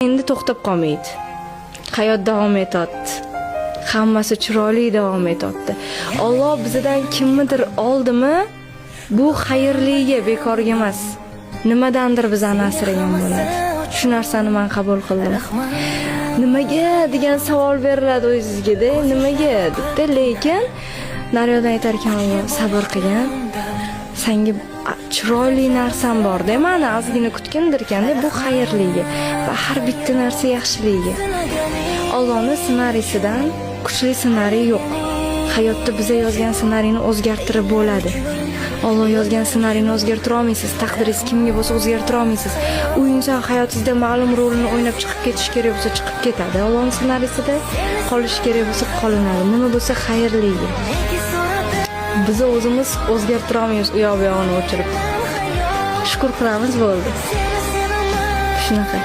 Endi to'xtab qolmaydi. Hayot davom etadi. Hammasi chiroyli davom etadi. Alloh bizdan kimnidir oldimi? Bu xayrliga, bekorga emas. Nimadandir bizani asragan bo'ladi. Shu narsani men qabul qildim. Nimaga degan savol beriladi o'zingizga-da, nimaga debdi, lekin naryodan aytar ekan, sabr qilgan. Senga chiroyli narsam bor-da, meni ozgina kutgandirkanda, bu xayrliga va har bitta narsa yaxshiligiga. Allohning ssenariysidan kuchli ssenariy yo'q. Hayotda biza yozgan ssenariyni o'zgartirib bo'ladi. Alloh yozgan ssenariyni o'zgartira olmaysiz. Taqdiringiz kimga bo'lsa o'zgartira olmaysiz. U inson hayotingizda ma'lum rolni o'ynab chiqib ketish kerak bo'lsa chiqib ketadi. Allohning ssenarisida qolish kerak bo'lsa qolinadi. Nima bo'lsa xayrliga. Biz o'zimiz o'zgartira olmaymiz u yoq bu yog'ini o'chirib. Shukr qilamiz bo'ldi. Shunaqa.